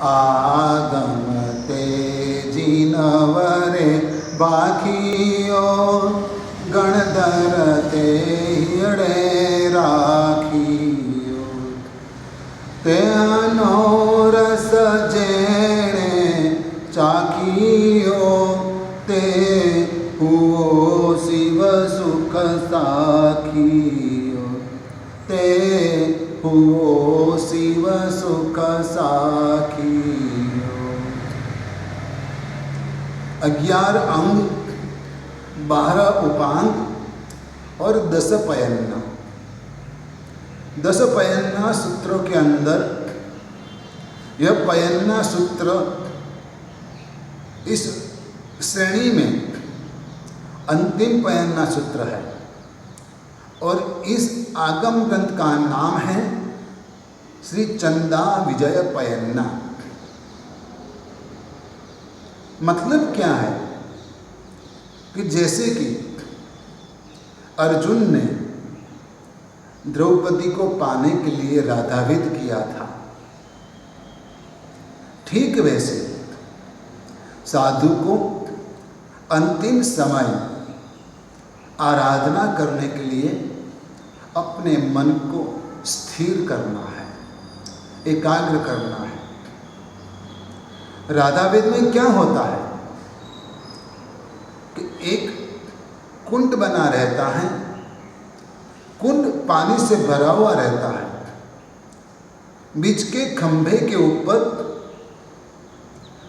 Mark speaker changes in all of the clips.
Speaker 1: आगम तेजिनवरे बाखियो गणधर ते हियड़े राखियो तेनो रस जेणे चाखियो ते हुओ शिव सुख साखियो ते हुओ शिव सुख साखियो। 11 अंग, 12 उपांग और 10 पयन्ना। 10 पयन्ना सूत्रों के अंदर यह पयन्ना सूत्र इस श्रेणी में अंतिम पयन्ना सूत्र है और इस आगम ग्रंथ का नाम है श्री चंदा विजय पयन्ना। मतलब क्या है कि जैसे कि अर्जुन ने द्रौपदी को पाने के लिए राधाविद किया था, ठीक वैसे साधु को अंतिम समय आराधना करने के लिए अपने मन को स्थिर करना है, एकाग्र करना है। राधावेद में क्या होता है कि एक कुंड बना रहता है, कुंड पानी से भरा हुआ रहता है, बीच के खंभे के ऊपर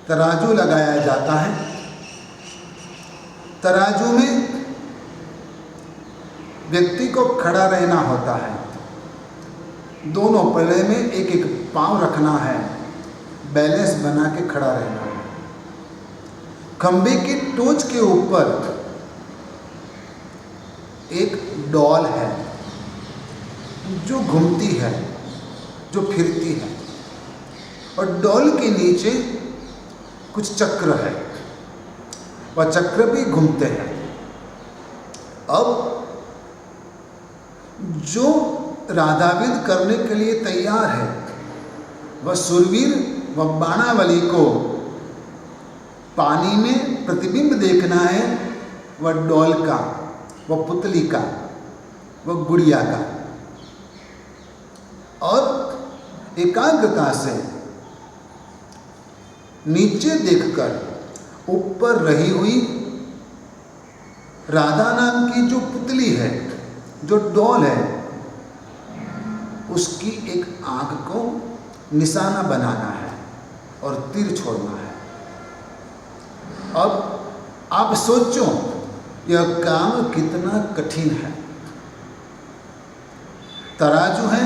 Speaker 1: तराजू लगाया जाता है। तराजू में व्यक्ति को खड़ा रहना होता है, दोनों पल्ले में एक एक पांव रखना है, बैलेंस बना के खड़ा रहना है। खंभे की टोच के ऊपर एक डॉल है जो घूमती है, जो फिरती है, और डॉल के नीचे कुछ चक्र है, वह चक्र भी घूमते हैं। अब जो राधाविद करने के लिए तैयार है वह सुरवीर व बाणावली को पानी में प्रतिबिंब देखना है, वह डॉल का, वह पुतली का, वह गुड़िया का, और एकाग्रता से नीचे देखकर ऊपर रही हुई राधा नाम की जो पुतली है, जो डॉल है, उसकी एक आंख को निशाना बनाना है और तीर छोड़ना है। अब आप सोचो यह काम कितना कठिन है। तराजू है,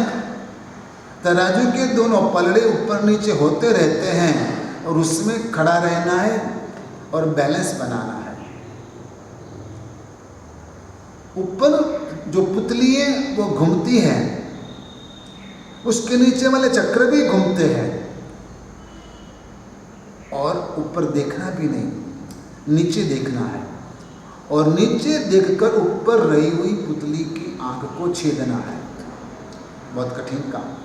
Speaker 1: तराजू के दोनों पलड़े ऊपर नीचे होते रहते हैं और उसमें खड़ा रहना है और बैलेंस बनाना है। ऊपर जो पुतली है वो घूमती है, उसके नीचे वाले चक्र भी घूमते हैं, और ऊपर देखना भी नहीं, नीचे देखना है, और नीचे देखकर ऊपर रही हुई पुतली की आंख को छेदना है। बहुत कठिन काम।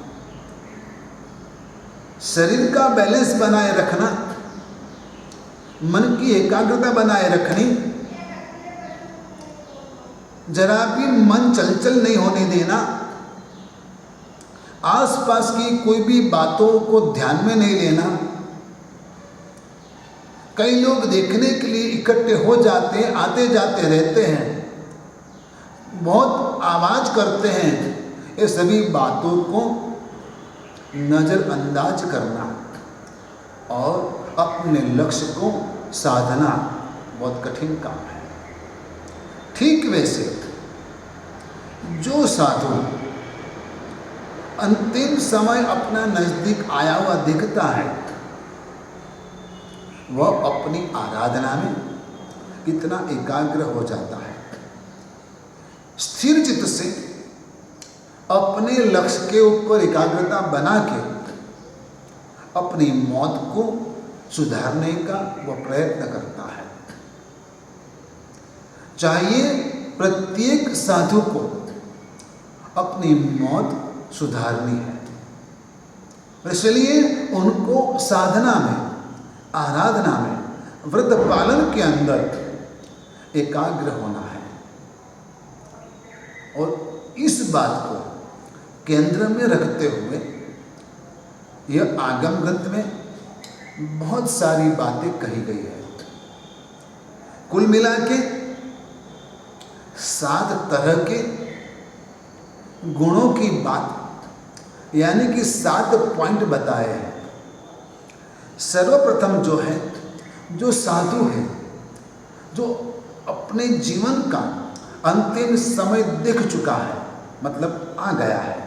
Speaker 1: शरीर का बैलेंस बनाए रखना, मन की एकाग्रता बनाए रखनी, जरा भी मन चंचल नहीं होने देना, आसपास की कोई भी बातों को ध्यान में नहीं लेना। कई लोग देखने के लिए इकट्ठे हो जाते हैं, आते जाते रहते हैं, बहुत आवाज करते हैं, ये सभी बातों को नज़रअंदाज करना और अपने लक्ष्य को साधना बहुत कठिन काम है। ठीक वैसे जो साधु अंतिम समय अपना नजदीक आया हुआ दिखता है, वह अपनी आराधना में कितना एकाग्र हो जाता है। स्थिर चित्त से अपने लक्ष्य के ऊपर एकाग्रता बना के अपनी मौत को सुधारने का वह प्रयत्न करता है। चाहिए प्रत्येक साधु को अपनी मौत सुधारनी है इसलिए उनको साधना में, आराधना में, व्रत पालन के अंदर एकाग्र होना है। और इस बात को केंद्र में रखते हुए यह आगम ग्रंथ में बहुत सारी बातें कही गई है। कुल मिला के 7 तरह के गुणों की बात, यानी कि 7 पॉइंट बताए हैं। सर्वप्रथम जो है, जो साधु है, जो अपने जीवन का अंतिम समय देख चुका है, मतलब आ गया है,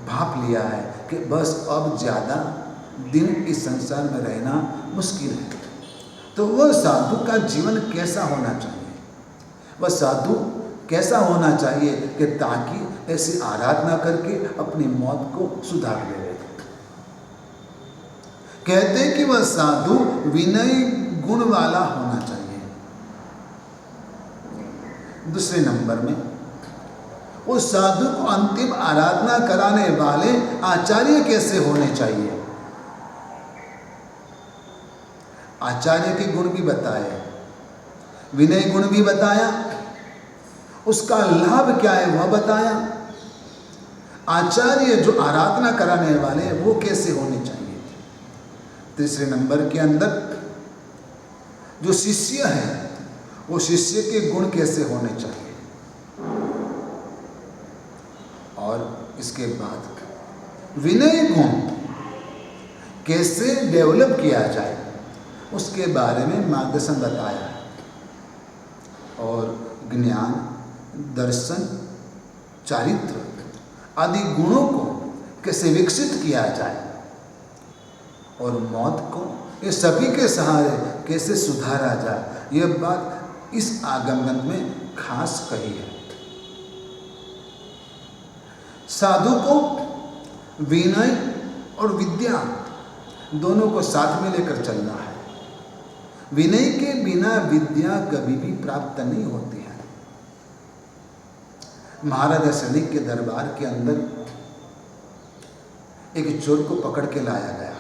Speaker 1: भाप लिया है कि बस अब ज़्यादा दिन इस संसार में रहना मुश्किल है, तो वह साधु का जीवन कैसा होना चाहिए? वह साधु कैसा होना चाहिए कि ताकि ऐसी आराधना करके अपनी मौत को सुधार ले। कहते हैं कि वह साधु विनय गुण वाला होना चाहिए। दूसरे नंबर में उस साधु को अंतिम आराधना कराने वाले आचार्य कैसे होने चाहिए? आचार्य के गुण भी बताए, विनय गुण भी बताया, उसका लाभ क्या है वह बताया। आचार्य जो आराधना कराने वाले वो कैसे होने चाहिए। तीसरे नंबर के अंदर जो शिष्य है वो शिष्य के गुण कैसे होने चाहिए। और इसके बाद विनय गुण कैसे डेवलप किया जाए उसके बारे में मार्गदर्शन बताया है। और ज्ञान, दर्शन, चारित्र आदि गुणों को कैसे विकसित किया जाए और मौत को ये सभी के सहारे कैसे सुधारा जाए, यह बात इस आगम ग्रंथ में खास कही है। साधु को विनय और विद्या दोनों को साथ में लेकर चलना है। विनय के बिना विद्या कभी भी प्राप्त नहीं होती है। महाराज दशरथ के दरबार के अंदर एक चोर को पकड़ के लाया गया।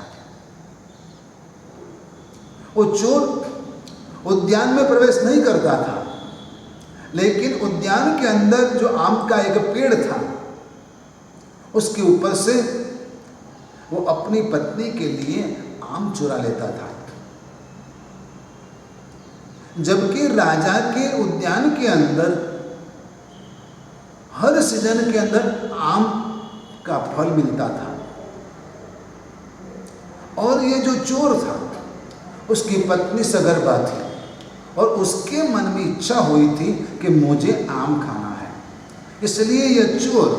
Speaker 1: वो चोर उद्यान में प्रवेश नहीं करता था, लेकिन उद्यान के अंदर जो आम का एक पेड़ था उसके ऊपर से वो अपनी पत्नी के लिए आम चुरा लेता था। जबकि राजा के उद्यान के अंदर हर सीजन के अंदर आम का फल मिलता था। और ये जो चोर था उसकी पत्नी सगर्भा थी और उसके मन में इच्छा हुई थी कि मुझे आम खाना है। इसलिए यह चोर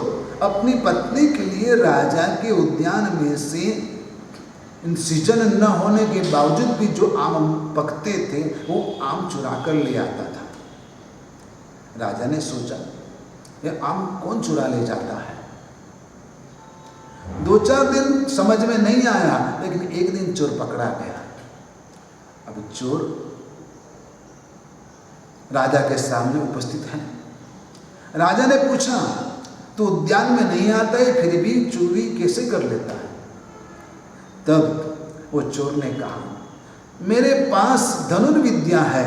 Speaker 1: अपनी पत्नी के लिए राजा के उद्यान में से सीजन न होने के बावजूद भी जो आम पकते थे वो आम चुरा कर ले आता था। राजा ने सोचा यह आम कौन चुरा ले जाता है। 2-4 दिन समझ में नहीं आया, लेकिन एक दिन चोर पकड़ा गया। अब चोर राजा के सामने उपस्थित है। राजा ने पूछा तो उद्यान में नहीं आता है फिर भी चोरी कैसे कर लेता है। तब वो चोर ने कहा मेरे पास धनुर्विद्या है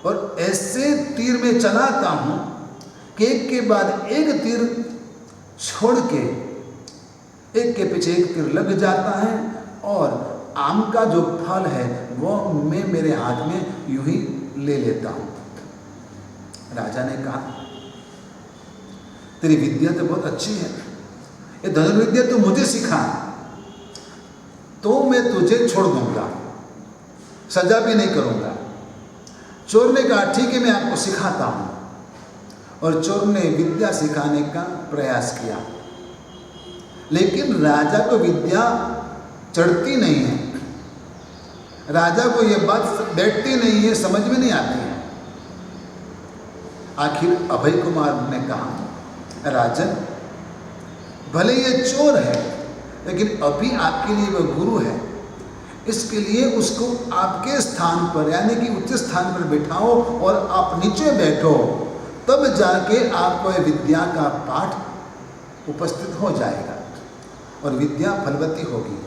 Speaker 1: और ऐसे तीर में चलाता हूं कि एक के बाद एक तीर छोड़ के एक के पीछे एक तीर लग जाता है और आम का जो फल है वो मैं मेरे हाथ में यूं ही ले लेता हूं। राजा ने कहा तेरी विद्या तो बहुत अच्छी है, ये धनुर्विद्या तो मुझे सिखा तो मैं तुझे छोड़ दूंगा, सजा भी नहीं करूंगा। चोर ने कहा ठीक है मैं आपको सिखाता हूं। और चोर ने विद्या सिखाने का प्रयास किया, लेकिन राजा को विद्या चढ़ती नहीं है। राजा को यह बात बैठती नहीं है, समझ में नहीं आती है। आखिर अभय कुमार ने कहा राजन भले ये चोर है लेकिन अभी आपके लिए वह गुरु है, इसके लिए उसको आपके स्थान पर यानी कि उच्च स्थान पर बिठाओ और आप नीचे बैठो, तब जाके आपको विद्या का पाठ उपस्थित हो जाएगा। और विद्या फलवती होगी।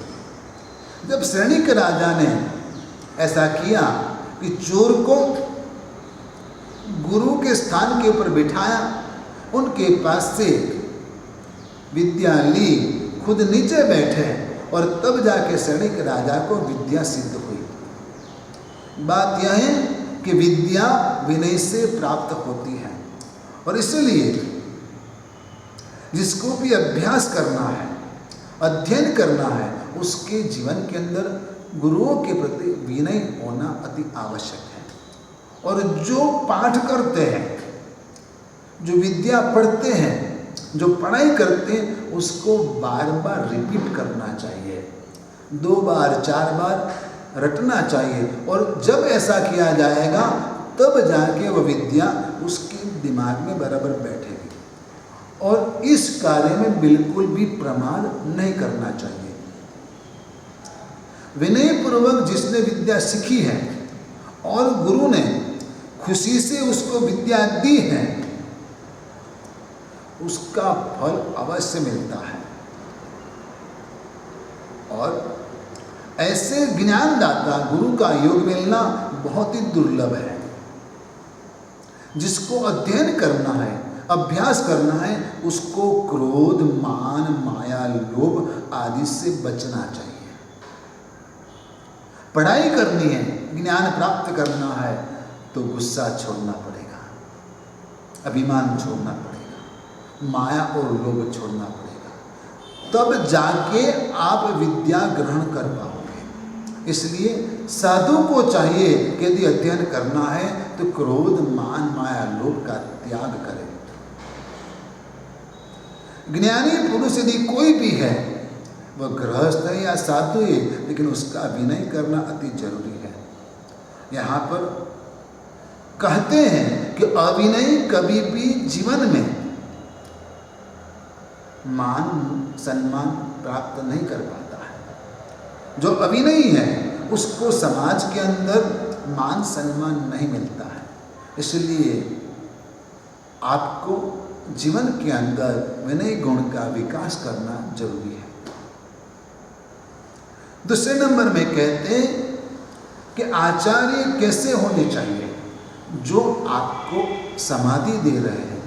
Speaker 1: जब श्रेणिक राजा ने ऐसा किया कि चोर को गुरु के स्थान के ऊपर बिठाया, उनके पास से विद्या ली, खुद नीचे बैठे और तब जाके श्रेणिक राजा को विद्या सिद्ध हुई। बात यह है कि विद्या विनय से प्राप्त होती है और इसलिए जिसको भी अभ्यास करना है, अध्ययन करना है, उसके जीवन के अंदर गुरुओं के प्रति विनय होना अति आवश्यक है। और जो पाठ करते हैं, जो विद्या पढ़ते हैं, जो पढ़ाई करते हैं, उसको बार बार रिपीट करना चाहिए, 2 बार 4 बार रटना चाहिए। और जब ऐसा किया जाएगा तब जाके वह विद्या उसके दिमाग में बराबर बैठेगी। और इस कार्य में बिल्कुल भी प्रमाद नहीं करना चाहिए। विनय पूर्वक जिसने विद्या सीखी है और गुरु ने खुशी से उसको विद्या दी है, उसका फल अवश्य मिलता है। और ऐसे ज्ञानदाता गुरु का योग मिलना बहुत ही दुर्लभ है। जिसको अध्ययन करना है, अभ्यास करना है, उसको क्रोध, मान, माया, लोभ आदि से बचना चाहिए। पढ़ाई करनी है, ज्ञान प्राप्त करना है तो गुस्सा छोड़ना पड़ेगा, अभिमान छोड़ना पड़ेगा, माया और लोभ छोड़ना पड़ेगा, तब जाके आप विद्या ग्रहण कर पाओगे। इसलिए साधु को चाहिए कि यदि अध्ययन करना है तो क्रोध, मान, माया, लोभ का त्याग करें। ज्ञानी पुरुष यदि कोई भी है, वह गृहस्थ है या साधु है, लेकिन उसका विनय करना अति जरूरी है। यहाँ पर कहते हैं कि अविनय कभी भी जीवन में मान सम्मान प्राप्त नहीं कर पाता है। जो अविनयी है उसको समाज के अंदर मान सम्मान नहीं मिलता है। इसलिए आपको जीवन के अंदर विनय गुण का विकास करना जरूरी है। दूसरे नंबर में कहते हैं कि आचार्य कैसे होने चाहिए? जो आपको समाधि दे रहे हैं,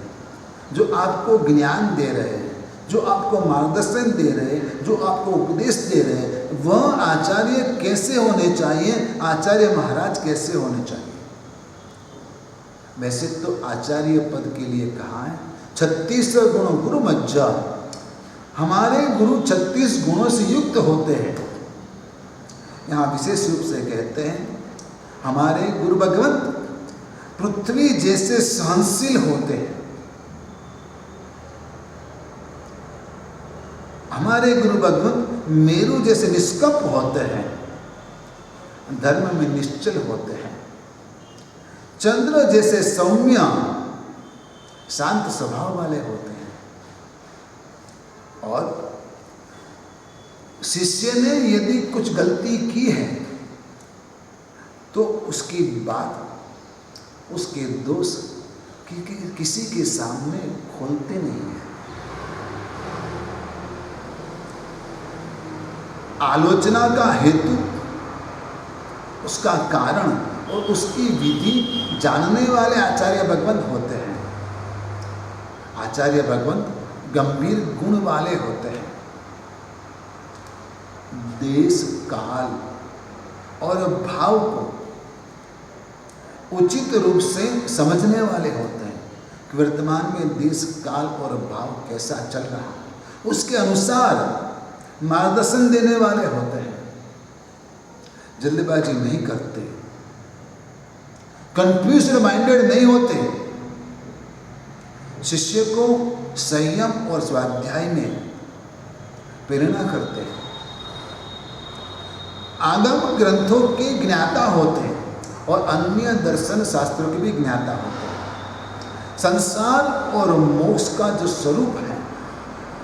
Speaker 1: जो आपको ज्ञान दे रहे हैं, जो आपको मार्गदर्शन दे रहे हैं, जो आपको उपदेश दे रहे हैं, वह आचार्य कैसे होने चाहिए? आचार्य महाराज कैसे होने चाहिए? वैसे तो आचार्य पद के लिए कहा है 36 गुण गुरु मज्जा। हमारे गुरु 36 गुणों से युक्त होते हैं। यहाँ विशेष रूप से कहते हैं हमारे गुरु भगवंत पृथ्वी जैसे सहनशील होते हैं। हमारे गुरु भगवंत मेरु जैसे निष्कप होते हैं, धर्म में निश्चल होते हैं। चंद्र जैसे सौम्य शांत स्वभाव वाले होते हैं। और शिष्य ने यदि कुछ गलती की है तो उसकी बात, उसके दोष किसी के सामने खोलते नहीं है। आलोचना का हेतु, उसका कारण और उसकी विधि जानने वाले आचार्य भगवंत होते हैं। आचार्य भगवंत गंभीर गुण वाले होते हैं। देश, काल और भाव को उचित रूप से समझने वाले होते हैं कि वर्तमान में देश, काल और भाव कैसा चल रहा है, उसके अनुसार मार्गदर्शन देने वाले होते हैं। जल्दबाजी नहीं करते, कंफ्यूज्ड माइंडेड नहीं होते। शिष्य को संयम और स्वाध्याय में प्रेरणा करते हैं। आगम ग्रंथों के ज्ञाता होते हैं और अन्य दर्शन शास्त्रों के भी ज्ञाता होते हैं। संसार और मोक्ष का जो स्वरूप है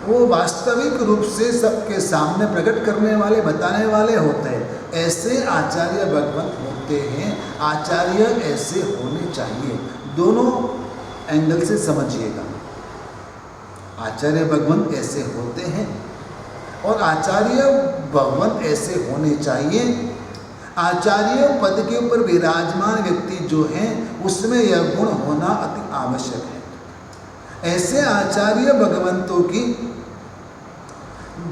Speaker 1: वो वास्तविक रूप से सबके सामने प्रकट करने वाले, बताने वाले होते हैं। ऐसे आचार्य भगवंत होते हैं। आचार्य ऐसे होने चाहिए। दोनों एंगल से समझिएगा। आचार्य भगवंत ऐसे होते हैं। और आचार्य भगवान ऐसे होने चाहिए। आचार्य पद के ऊपर विराजमान व्यक्ति जो हैं उसमें यह गुण होना अति आवश्यक है। ऐसे आचार्य भगवंतों की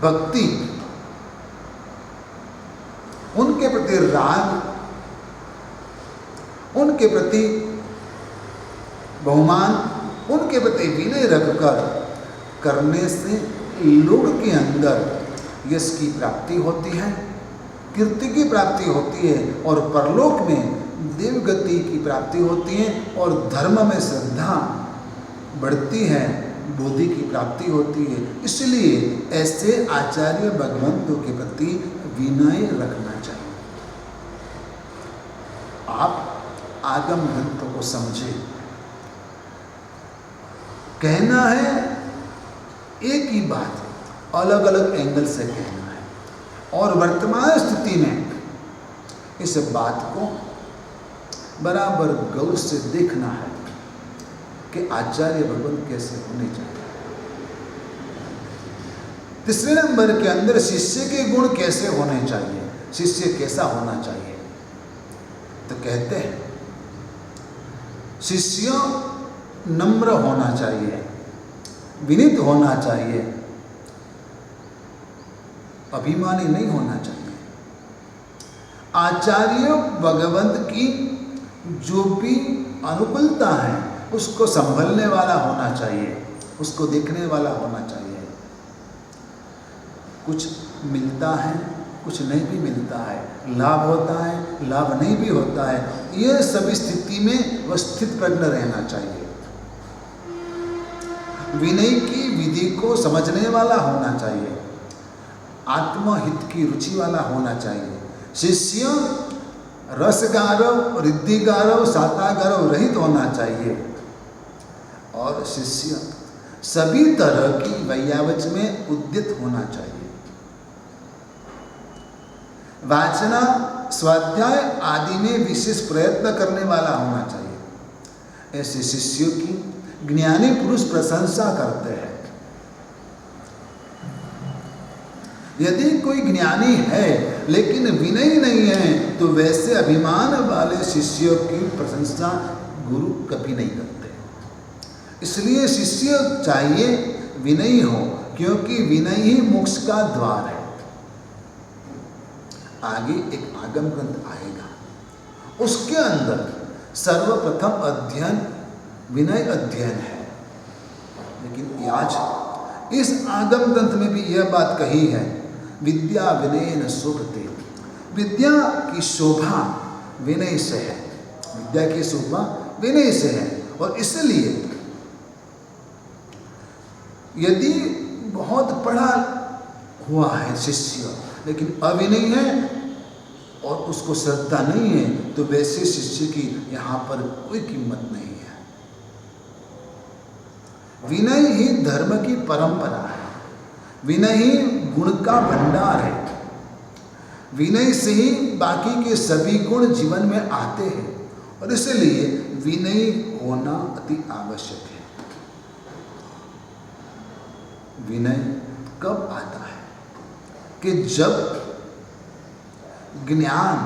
Speaker 1: भक्ति, उनके प्रति राग, उनके प्रति बहुमान, उनके प्रति विनय रखकर करने से लोक के अंदर यश की प्राप्ति होती है, कीर्ति की प्राप्ति होती है और परलोक में देवगति की प्राप्ति होती है और धर्म में श्रद्धा बढ़ती है, बुद्धि की प्राप्ति होती है। इसलिए ऐसे आचार्य भगवंतों के प्रति विनय रखना चाहिए। आप आगम ग्रंथों को समझे। कहना है एक ही बात, अलग अलग एंगल से कहना है और वर्तमान स्थिति में इस बात को बराबर गौर से देखना है कि आचार्य भगवान कैसे होने चाहिए। तीसरे नंबर के अंदर शिष्य के गुण कैसे होने चाहिए, शिष्य कैसा होना चाहिए। तो कहते हैं शिष्य नम्र होना चाहिए, विनीत होना चाहिए, अभिमानी नहीं होना चाहिए। आचार्य भगवंत की जो भी अनुकूलता है उसको संभलने वाला होना चाहिए, उसको देखने वाला होना चाहिए। कुछ मिलता है, कुछ नहीं भी मिलता है, लाभ होता है, लाभ नहीं भी होता है, यह सभी स्थिति में वह स्थित प्रज्ञ रहना चाहिए। विनय की विधि को समझने वाला होना चाहिए, आत्महित की रुचि वाला होना चाहिए। शिष्य रसगारव, रिद्धिगारव, सातागारव रहित होना चाहिए और शिष्य सभी तरह की वैयावच में उद्यत होना चाहिए। वाचना, स्वाध्याय आदि में विशेष प्रयत्न करने वाला होना चाहिए। ऐसे शिष्यों की ज्ञानी पुरुष प्रशंसा करते हैं। यदि कोई ज्ञानी है लेकिन विनय नहीं है तो वैसे अभिमान वाले शिष्यों की प्रशंसा गुरु कभी नहीं करते। इसलिए शिष्य चाहिए विनयी हो, क्योंकि विनय ही मोक्ष का द्वार है। आगे एक आगम ग्रंथ आएगा, उसके अंदर सर्वप्रथम अध्ययन विनय अध्ययन है। लेकिन आज इस आगम ग्रंथ में भी यह बात कही है, विद्या विनयेन शोभते। विद्या की शोभा विनय से है, विद्या की शोभा विनय से है। और इसलिए यदि बहुत पढ़ा हुआ है शिष्य लेकिन अविनयी है और उसको श्रद्धा नहीं है तो वैसे शिष्य की यहाँ पर कोई कीमत नहीं है। विनय ही धर्म की परंपरा है, विनय ही गुण का भंडार है। विनय से ही बाकी के सभी गुण जीवन में आते हैं और इसलिए विनयी होना अति आवश्यक है। विनय कब आता है कि जब ज्ञान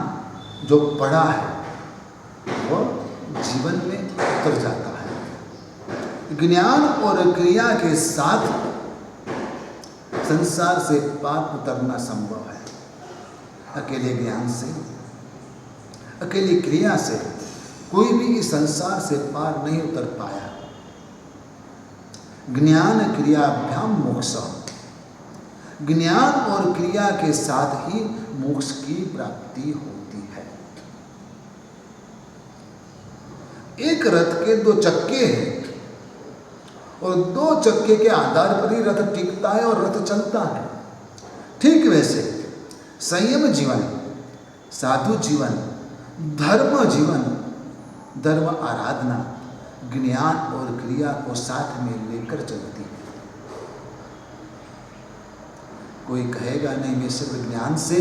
Speaker 1: जो पढ़ा है वह जीवन में उतर जाता है। ज्ञान और क्रिया के साथ संसार से पार उतरना संभव है। अकेले ज्ञान से, अकेली क्रिया से कोई भी इस संसार से पार नहीं उतर पाया। ज्ञान क्रियाभ्याम मोक्ष, ज्ञान और क्रिया के साथ ही मोक्ष की प्राप्ति होती है। एक रथ के दो चक्के हैं और दो चक्के के आधार पर ही रथ टिकता है और रथ चलता है। ठीक वैसे संयम जीवन, साधु जीवन, धर्म जीवन, धर्म आराधना ज्ञान और क्रिया को साथ में लेकर चलती है। कोई कहेगा नहीं मैं सिर्फ ज्ञान से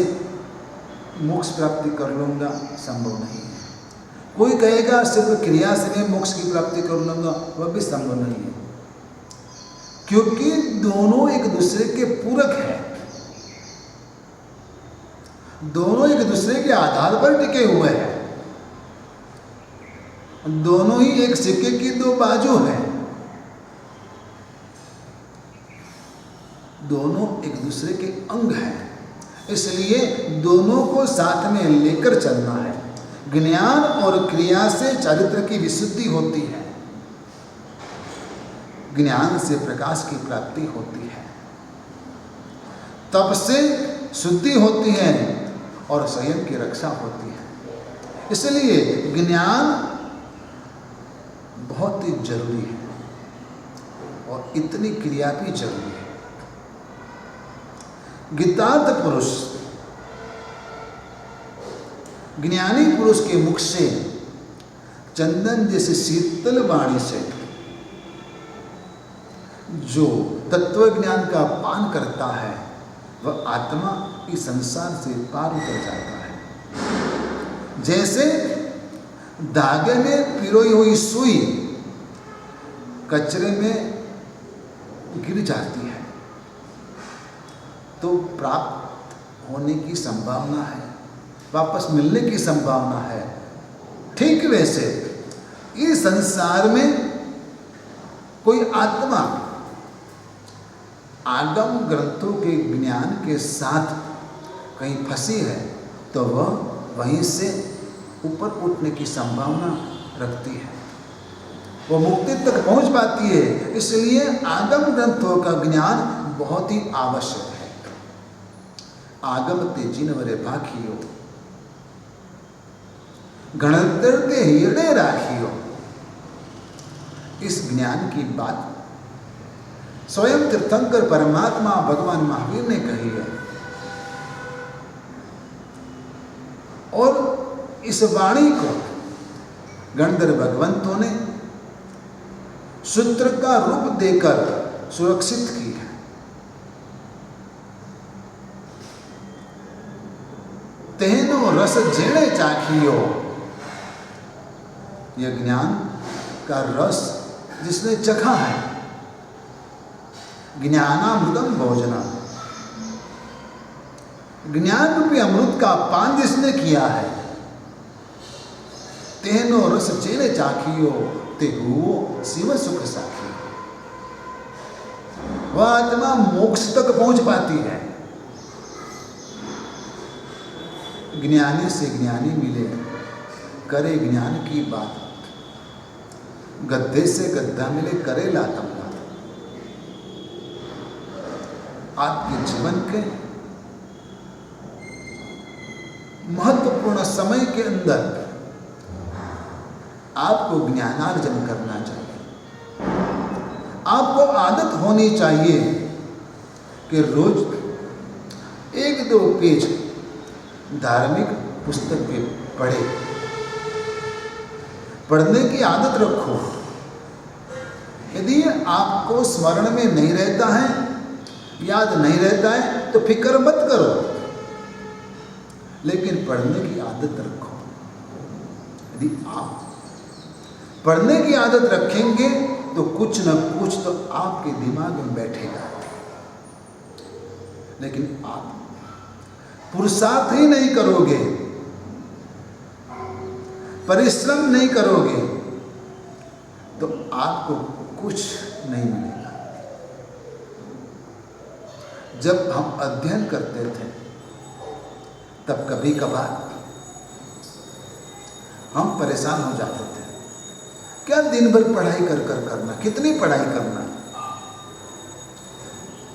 Speaker 1: मोक्ष प्राप्ति कर लूँगा, संभव नहीं है। कोई कहेगा सिर्फ क्रिया से मैं मोक्ष की प्राप्ति कर लूँगा, वह भी संभव नहीं है, क्योंकि दोनों एक दूसरे के पूरक हैं। दोनों एक दूसरे के आधार पर टिके हुए हैं, दोनों ही एक सिक्के की दो बाजू हैं, दोनों एक दूसरे के अंग हैं, इसलिए दोनों को साथ में लेकर चलना है। ज्ञान और क्रिया से चरित्र की विशुद्धि होती है, ज्ञान से प्रकाश की प्राप्ति होती है, तप से शुद्धि होती है और संयम की रक्षा होती है। इसलिए ज्ञान बहुत ही जरूरी है और इतनी क्रिया भी जरूरी है। गीतार्थ पुरुष, ज्ञानी पुरुष के मुख से चंदन जैसे शीतल वाणी से जो तत्व ज्ञान का पान करता है वह आत्मा इस संसार से पार उतर जाता है। जैसे धागे में पिरोई हुई सुई कचरे में गिर जाती है तो प्राप्त होने की संभावना है, वापस मिलने की संभावना है। ठीक वैसे इस संसार में कोई आत्मा आगम ग्रंथों के ज्ञान के साथ कहीं फंसी है तो वह वहीं से ऊपर उठने की संभावना रखती है, वो मुक्ति तक पहुंच पाती है। इसलिए आगम ग्रंथों का ज्ञान बहुत ही आवश्यक है। आगम ते जिनवरे भाखियो, गणतर ते हिरणे राखियो, इस ज्ञान की बात स्वयं तीर्थंकर परमात्मा भगवान महावीर ने कही है और इस वाणी को गणधर भगवंतों ने सूत्र का रूप देकर सुरक्षित की है। तेनो रस जेणे चाखियो, यह ज्ञान का रस जिसने चखा है, ज्ञानामृतम भोजना, ज्ञान रूपी अमृत का पान जिसने किया है, तेनो रस जेणे चाखियो ते हुओ शिव सुख साखी, वह आत्मा मोक्ष तक पहुंच पाती है। ज्ञानी से ज्ञानी मिले, करे ज्ञान की बात, गद्दे से गद्दा मिले, करे लातम बात। आपके जीवन के महत्वपूर्ण समय के अंदर आपको ज्ञानार्जन करना चाहिए। आपको आदत होनी चाहिए कि रोज 1-2 पेज धार्मिक पुस्तक के पढ़ने की आदत रखो। यदि आपको स्मरण में नहीं रहता है, याद नहीं रहता है तो फिक्र मत करो, लेकिन पढ़ने की आदत रखो। यदि आप पढ़ने की आदत रखेंगे तो कुछ न कुछ तो आपके दिमाग में बैठेगा। लेकिन आप पुरुषार्थ ही नहीं करोगे, परिश्रम नहीं करोगे तो आपको कुछ नहीं मिलेगा। जब हम अध्ययन करते थे तब कभी कभार हम परेशान हो जाते थे, क्या दिन भर पढ़ाई कर करना, कितनी पढ़ाई करना।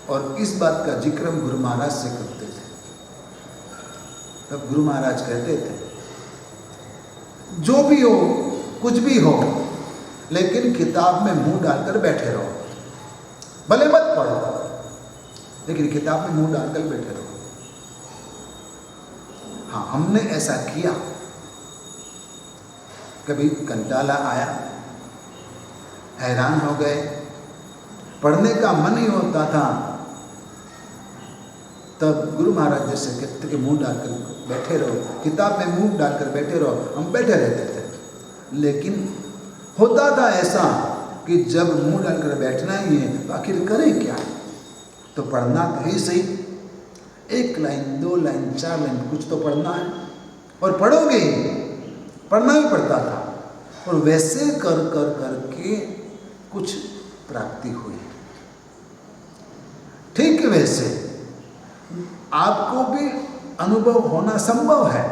Speaker 1: और इस बात का जिक्र हम गुरु महाराज से करते थे। तब गुरु महाराज कहते थे, जो भी हो, कुछ भी हो, लेकिन किताब में मुंह डालकर बैठे रहो, भले मत पढ़ो लेकिन किताब में मुंह डालकर बैठे रहो। हाँ, हमने ऐसा किया। कभी कंटाला आया, हैरान हो गए, पढ़ने का मन ही होता था, तब गुरु महाराज जैसे कहते कि मुंह डालकर बैठे रहो, किताब में मुंह डालकर बैठे रहो, हम बैठे रहते थे। लेकिन होता था ऐसा कि जब मुंह डालकर बैठना ही है तो आखिर करें क्या, तो पढ़ना तो ही सही। 1 लाइन, 2 लाइन, 4 लाइन कुछ तो पढ़ना है और पढ़ोगे ही, पढ़ना ही पड़ता था। और वैसे कर कर करके कुछ प्राप्ति हुई। ठीक वैसे आपको भी अनुभव होना संभव है,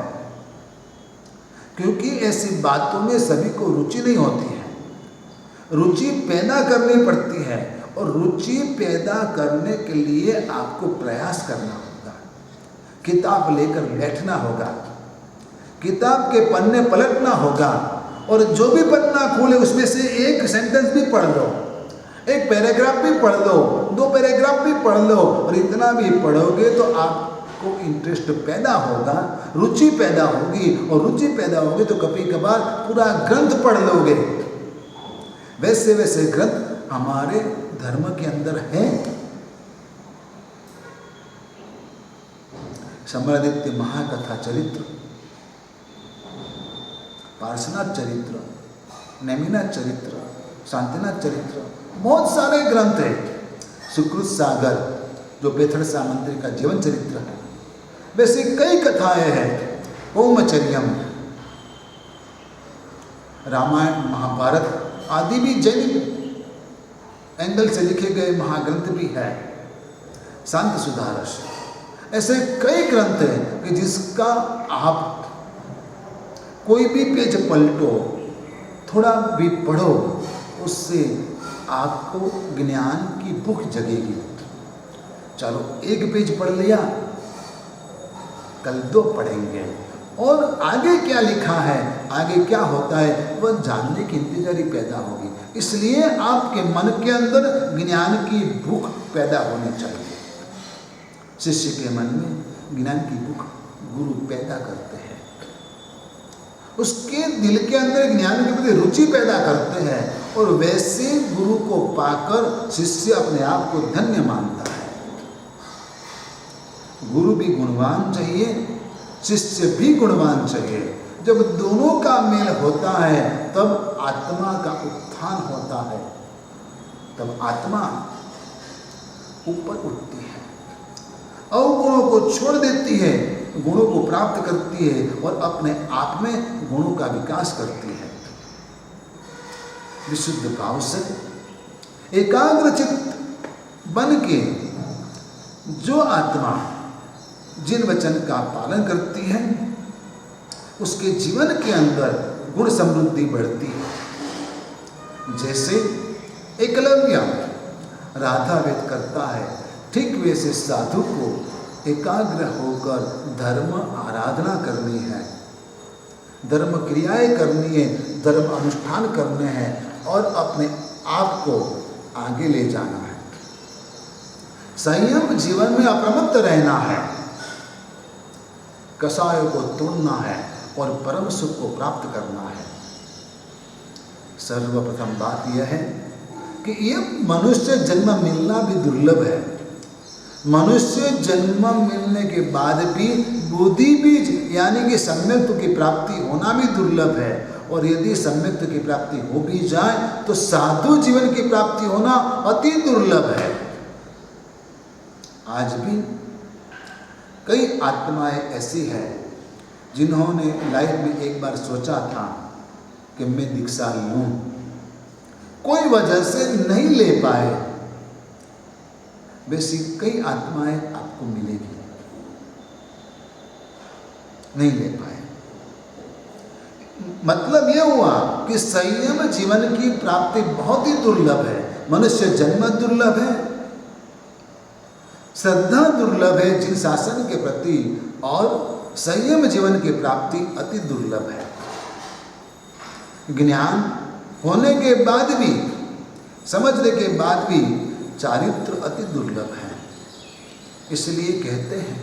Speaker 1: क्योंकि ऐसी बातों में सभी को रुचि नहीं होती है। रुचि पैदा करनी पड़ती है और रुचि पैदा करने के लिए आपको प्रयास करना होगा। किताब लेकर बैठना होगा, किताब के पन्ने पलटना होगा और जो भी पन्ना खोले उसमें से एक सेंटेंस भी पढ़ लो, एक पैराग्राफ भी पढ़ लो, 2 पैराग्राफ भी पढ़ लो। और इतना भी पढ़ोगे तो आपको इंटरेस्ट पैदा होगा, रुचि पैदा होगी और रुचि पैदा होगी तो कभी कभार पूरा ग्रंथ पढ़ लोगे। वैसे वैसे ग्रंथ हमारे धर्म के अंदर है। सम्रादित्य महाकथा चरित्र, पार्श्वनाथ चरित्र, नेमिनाथ चरित्र, शांतिनाथ चरित्र, बहुत सारे ग्रंथ हैं। सुकृत सागर जो बेथड़ सामंतरी का जीवन चरित्र है, वैसे कई कथाएं हैं। ओमचर्यम, रामायण, महाभारत आदि भी जैन एंगल से लिखे गए महाग्रंथ भी है। शांत सुधारस, ऐसे कई ग्रंथ हैं कि जिसका आप कोई भी पेज पलटो, थोड़ा भी पढ़ो, उससे आपको ज्ञान की भूख जगेगी। चलो 1 पेज पढ़ लिया, कल 2 पढ़ेंगे और आगे क्या लिखा है, आगे क्या होता है, वह जानने की इंतजारी पैदा होगी। इसलिए आपके मन के अंदर ज्ञान की भूख पैदा होनी चाहिए। शिष्य के मन में ज्ञान की भूख गुरु पैदा करते हैं, उसके दिल के अंदर ज्ञान के प्रति रुचि पैदा करते हैं और वैसे गुरु को पाकर शिष्य अपने आप को धन्य मानता है। गुरु भी गुणवान चाहिए, शिष्य भी गुणवान चाहिए। जब दोनों का मेल होता है तब आत्मा का उत्थान होता है, तब आत्मा ऊपर उठती है, अवगुणों को छोड़ देती है, गुणों को प्राप्त करती है और अपने आप में गुणों का विकास करती है। विशुद्ध भाव से एकाग्रचित्त बन के जो आत्मा जिन वचन का पालन करती है, उसके जीवन के अंदर गुण समृद्धि बढ़ती है। जैसे एकलव्य राधा वेद करता है, ठीक वैसे साधु को एकाग्र होकर धर्म आराधना करनी है, धर्म क्रियाएं करनी है, धर्म अनुष्ठान करने हैं और अपने आप को आगे ले जाना है। संयम जीवन में अप्रमत्त रहना है, कसायों को तोड़ना है और परम सुख को प्राप्त करना है। सर्वप्रथम बात यह है कि यह मनुष्य जन्म मिलना भी दुर्लभ है। मनुष्य जन्म मिलने के बाद भी बुद्धि बीज यानी कि सम्यक्त्व की प्राप्ति होना भी दुर्लभ है। और यदि सम्यक्त्व की प्राप्ति हो भी जाए तो साधु जीवन की प्राप्ति होना अति दुर्लभ है। आज भी कई आत्माएं ऐसी हैं जिन्होंने लाइफ में एक बार सोचा था कि मैं दीक्षा लूं, कोई वजह से नहीं ले पाए। वैसी कई आत्माएं आपको मिलेगी, नहीं ले पाए। मतलब यह हुआ कि संयम जीवन की प्राप्ति बहुत ही दुर्लभ है। मनुष्य जन्म दुर्लभ है, श्रद्धा दुर्लभ है जिन शासन के प्रति, और संयम जीवन की प्राप्ति अति दुर्लभ है। ज्ञान होने के बाद भी, समझने के बाद भी चारित्र अति दुर्लभ है। इसलिए कहते हैं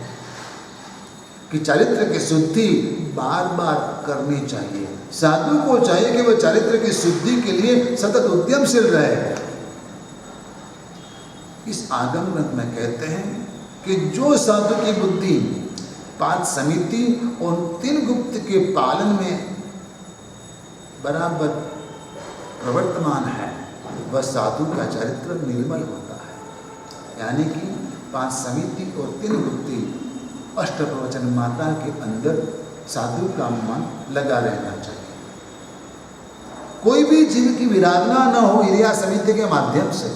Speaker 1: कि चारित्र की शुद्धि बार बार करनी चाहिए। साधु को चाहिए कि वह चारित्र की शुद्धि के लिए सतत उद्यमशील रहे। इस आगम ग्रंथ में कहते हैं कि जो साधु की बुद्धि 5 समिति और 3 गुप्त के पालन में बराबर प्रवर्तमान है, वह साधु का चरित्र निर्मल होता है। यानी कि 5 समिति और 3 गुप्ति अष्टप्रवचन माता के अंदर साधु का मन लगा रहना चाहिए। कोई भी जीव की विराधना न हो इरिया समिति के माध्यम से,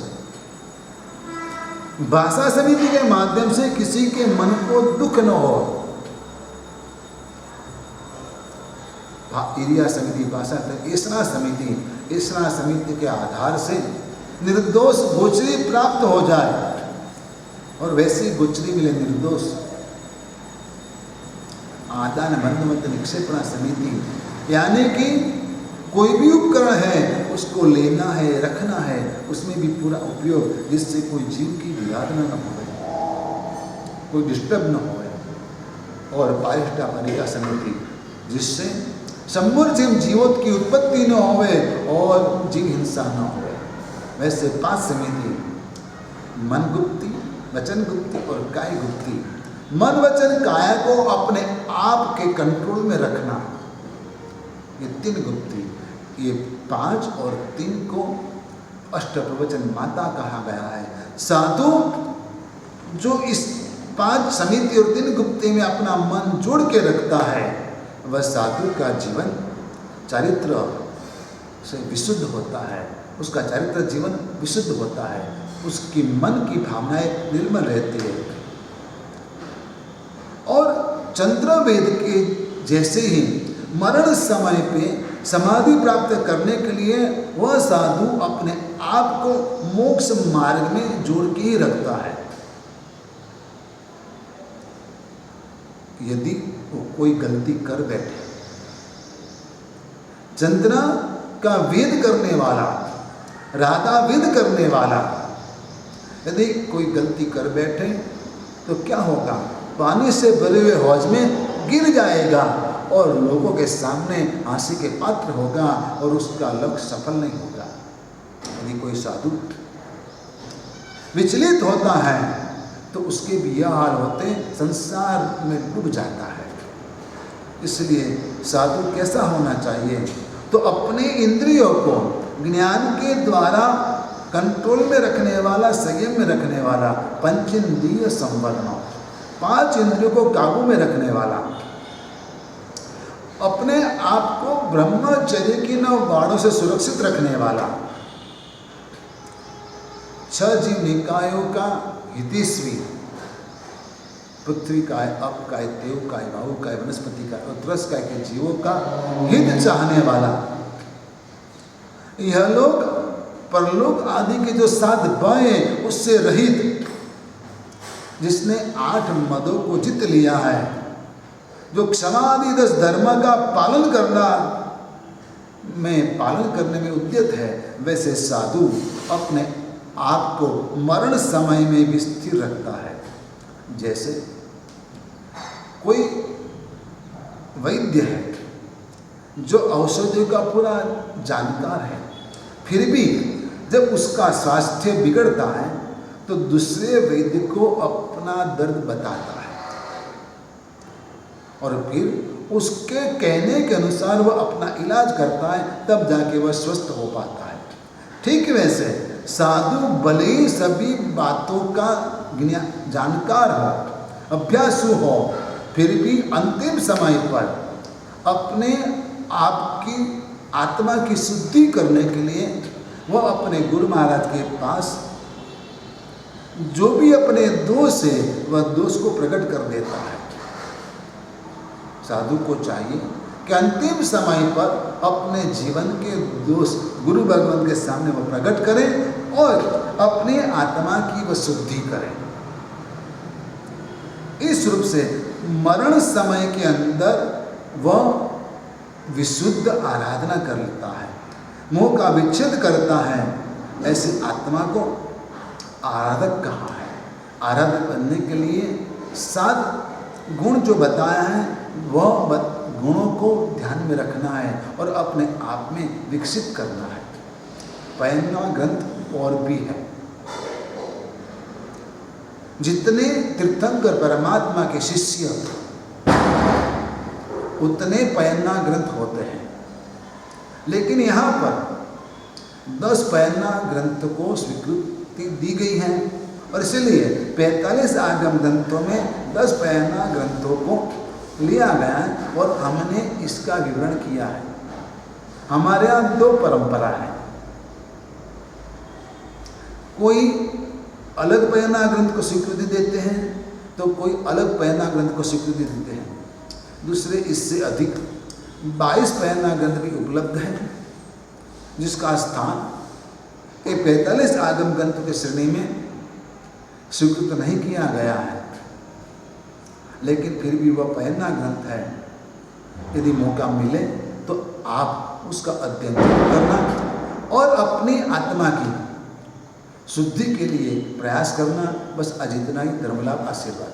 Speaker 1: भाषा समिति के माध्यम से किसी के मन को दुख न हो। इरिया समिति, भाषा ईसना समिति के आधार से निर्दोष गोचरी प्राप्त हो जाए और वैसी गोचरी मिले निर्दोष। आदान बंधुमत निक्षेपणा समिति यानी कि कोई भी उपकरण है उसको लेना है, रखना है, उसमें भी पूरा उपयोग जिससे कोई जीव की विराधना न हो, कोई डिस्टर्ब न हो। और पारिष्टा परिका समिति जिससे समूर्जिम जीवों की उत्पत्ति न होवे और जीव हिंसा न होवे। वैसे 5 समिति मन गुप्ति, वचन गुप्ति और काय गुप्ति। मन वचन काया को अपने आप के कंट्रोल में रखना, ये 3 गुप्ति, ये 5 और 3 को अष्टप्रवचन माता कहा गया है। साधु जो इस 5 समिति और 3 गुप्ति में अपना मन जोड़ के रखता है वह साधु का जीवन चरित्र से विशुद्ध होता है, उसका चरित्र जीवन विशुद्ध होता है, उसकी मन की भावनाएं निर्मल रहती है। और चंद्रवेद के जैसे ही मरण समय पे समाधि प्राप्त करने के लिए वह साधु अपने आप को मोक्ष मार्ग में जोड़ के ही रखता है। यदि वो कोई गलती कर बैठे, चंद्रा का वेद करने वाला, राधा वेद करने वाला यदि कोई गलती कर बैठे तो क्या होगा? पानी से भरे हुए हौज में गिर जाएगा और लोगों के सामने हंसी के पात्र होगा और उसका लक्ष्य सफल नहीं होगा। यदि कोई साधु विचलित होता है तो उसके भी यह हाल होते, संसार में डूब जाता है। इसलिए साधु कैसा होना चाहिए? तो अपने इंद्रियों को ज्ञान के द्वारा कंट्रोल में रखने वाला, संयम में रखने वाला, पंचेंद्रिय संवरण, 5 इंद्रियों को काबू में रखने वाला, अपने आप को ब्रह्मचर्य की 9 बाणों से सुरक्षित रखने वाला, 6 जीव निकायों का हितैषी, पृथ्वी काय, अप काय, देव काय, वायु काय, वनस्पति काय और त्रस काय के जीवों का हित चाहने वाला, यह लोग परलोक आदि के जो 7 भय उससे रहित, जिसने 8 मदों को जीत लिया है, जो क्षमादि 10 धर्म का पालन करने में उद्यत है, वैसे साधु अपने आप को मरण समय में भी स्थिर रखता है। जैसे कोई वैद्य है जो औषधियों का पूरा जानकार है, फिर भी जब उसका स्वास्थ्य बिगड़ता है तो दूसरे वैद्य को अपना दर्द बताता है और फिर उसके कहने के अनुसार वह अपना इलाज करता है, तब जाके वह स्वस्थ हो पाता है। ठीक वैसे साधु भले ही सभी बातों का जानकार हो, अभ्यासु हो, फिर भी अंतिम समय पर अपने आप की आत्मा की शुद्धि करने के लिए वह अपने गुरु महाराज के पास जो भी अपने दोष है वह दोष को प्रकट कर देता है। साधु को चाहिए कि अंतिम समय पर अपने जीवन के दोष गुरु भगवान के सामने वह प्रकट करें और अपने आत्मा की वह शुद्धि करें। इस रूप से मरण समय के अंदर वह विशुद्ध आराधना कर लेता है, मोह का विच्छेद करता है। ऐसे आत्मा को आराधक कहा है। आराधक बनने के लिए 7 गुण जो बताया है वह गुणों को ध्यान में रखना है और अपने आप में विकसित करना है। पयन्ना ग्रंथ और भी है। जितने तीर्थंकर परमात्मा के शिष्य उतने पयन्ना ग्रंथ होते हैं, लेकिन यहाँ पर 10 पयन्ना ग्रंथ को स्वीकृति दी गई है और इसीलिए 45 आगम ग्रंथों में 10 पैना ग्रंथों को लिया गया है और हमने इसका विवरण किया है। हमारे यहाँ 2 परंपरा है, कोई अलग पैना ग्रंथ को स्वीकृति देते हैं तो कोई अलग पैना ग्रंथ को स्वीकृति देते हैं। दूसरे इससे अधिक 22 पैना ग्रंथ भी उपलब्ध है, जिसका स्थान ये 45 आगम ग्रंथ के श्रेणी में स्वीकृत नहीं किया गया है, लेकिन फिर भी वह पैना ग्रंथ है। यदि मौका मिले तो आप उसका अध्ययन करना और अपनी आत्मा की शुद्धि के लिए प्रयास करना। बस आज इतना ही। धर्मलाभ आशीर्वाद।